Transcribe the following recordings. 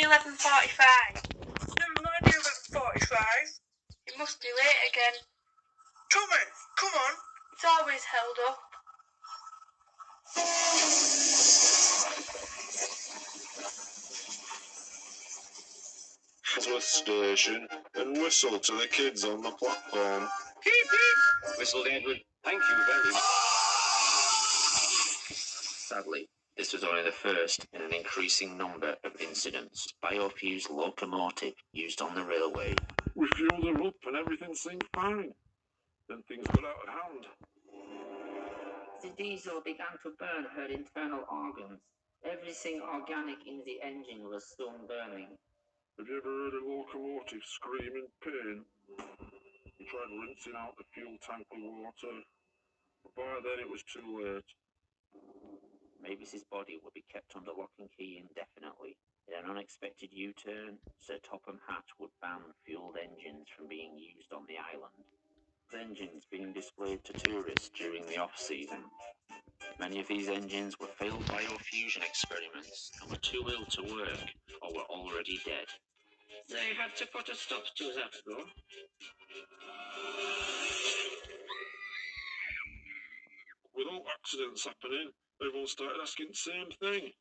11:45. Never mind the 11:45. It must be late again. Tommy, come on. It's always held up. To a station and whistle to the kids on the platform. Beep, beep, whistled Edward. Thank you very much. Sadly, this was only the first in an increasing number of incidents. Biofuels locomotive used on the railway. We fueled her up and everything seemed fine. Then things got out of hand. The diesel began to burn her internal organs. Everything organic in the engine was soon burning. Have you ever heard a locomotive scream in pain? We tried rinsing out the fuel tank with water, but by then it was too late. Mavis's body would be kept under lock and key indefinitely. In an unexpected U-turn, Sir Topham Hatt would ban fueled engines from being used on the island. Engines being displayed to tourists during the off-season. Many of these engines were failed biofusion experiments and were too ill to work or were already dead. They had to put a stop to that, though. With all accidents happening, everyone started asking the same thing.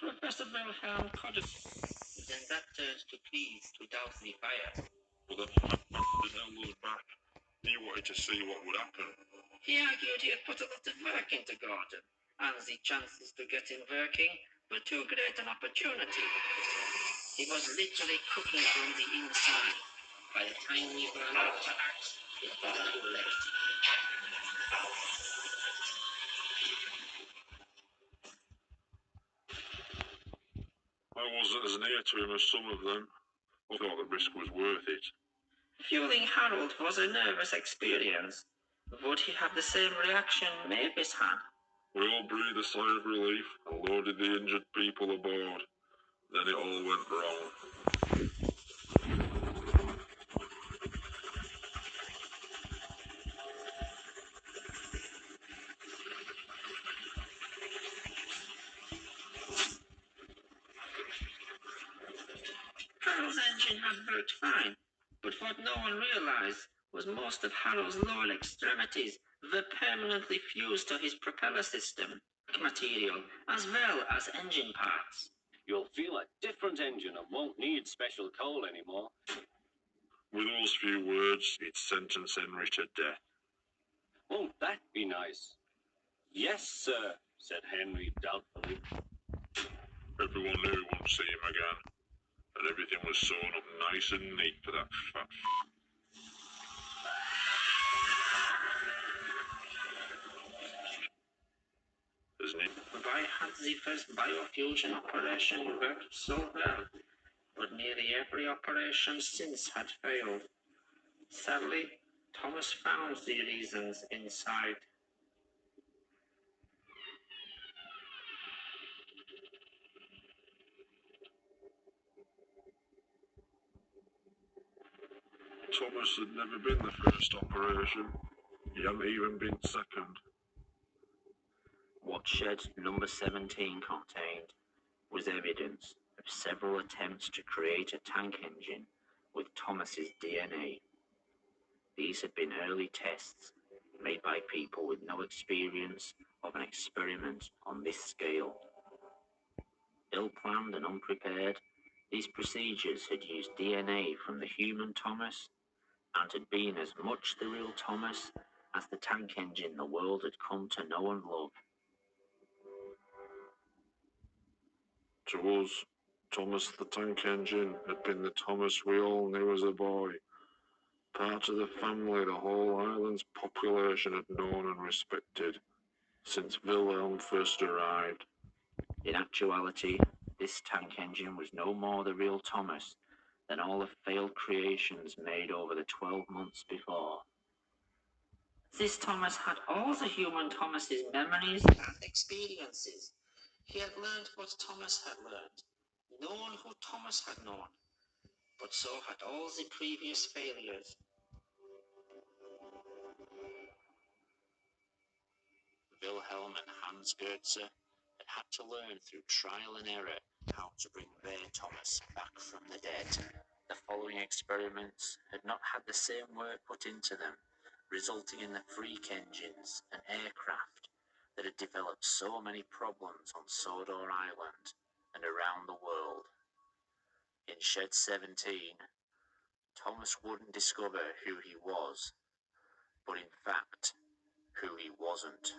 Professor Wilhelm Cotter. Then that turns to please to douse the fire. But the fat bastard held us back. He wanted to see what would happen. He argued he had put a lot of work into Gordon, and the chances to get him working were too great an opportunity. He was literally cooking from the inside. By the time we burned out to act, it was too late. I wasn't as near to him as some of them. I thought the risk was worth it. Fueling Harold was a nervous experience. Would he have the same reaction Mavis had? We all breathed a sigh of relief and loaded the injured people aboard. Then it all went wrong. Harold's engine had worked fine, but what no one realized was most of Harold's lower extremities were permanently fused to his propeller system, material, as well as engine parts. You'll feel a different engine and won't need special coal anymore. With those few words, it sentenced Henry to death. Won't that be nice? Yes, sir, said Henry doubtfully. Everyone knew we wouldn't see him again, and everything was sewn up nice and neat for that fat Why had the first biofusion operation worked so well, but nearly every operation since had failed? Sadly, Thomas found the reasons inside. Thomas had never been the first operation. He hadn't even been second. What shed number 17 contained was evidence of several attempts to create a tank engine with Thomas's DNA. These had been early tests made by people with no experience of an experiment on this scale. Ill-planned and unprepared, these procedures had used DNA from the human Thomas and had been as much the real Thomas as the tank engine the world had come to know and love. To us, Thomas the Tank Engine had been the Thomas we all knew as a boy. Part of the family the whole island's population had known and respected since Wilhelm first arrived. In actuality, this tank engine was no more the real Thomas than all the failed creations made over the 12 months before. This Thomas had all the human Thomas's memories and experiences. He had learned what Thomas had learned, known who Thomas had known, but so had all the previous failures. Wilhelm and Hans Goetze had to learn through trial and error how to bring their Thomas back from the dead. The following experiments had not had the same work put into them, resulting in the freak engines and aircraft that had developed so many problems on Sodor Island and around the world. In Shed 17, Thomas wouldn't discover who he was, but in fact, who he wasn't.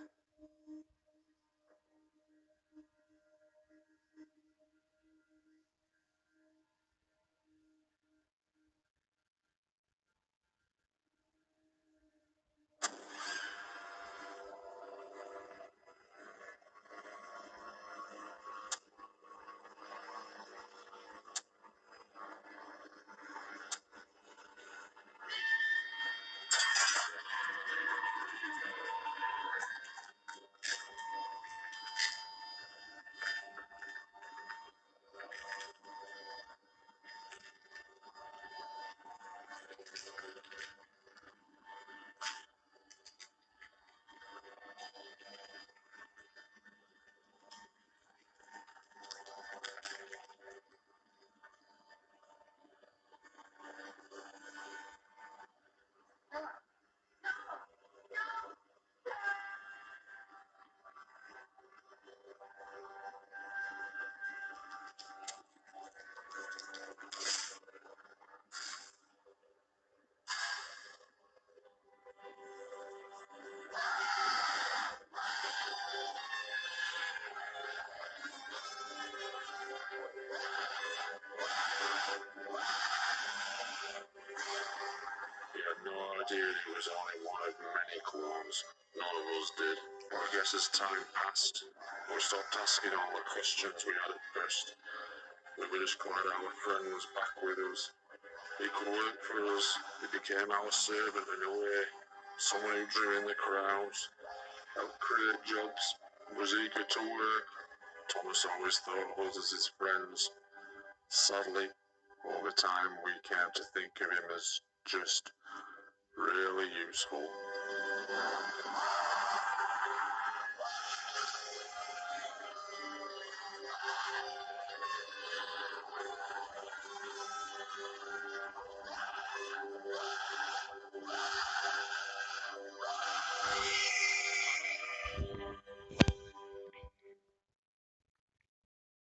He had no idea he was only one of many clones. None of us did. I guess as time passed, we stopped asking all the questions we had at first. We were just glad our friend was back with us. He could work for us. He became our servant in a way. Someone who drew in the crowds, helped create jobs, was eager to work. Thomas always thought of us as his friends. Sadly, over time we came to think of him as just really useful.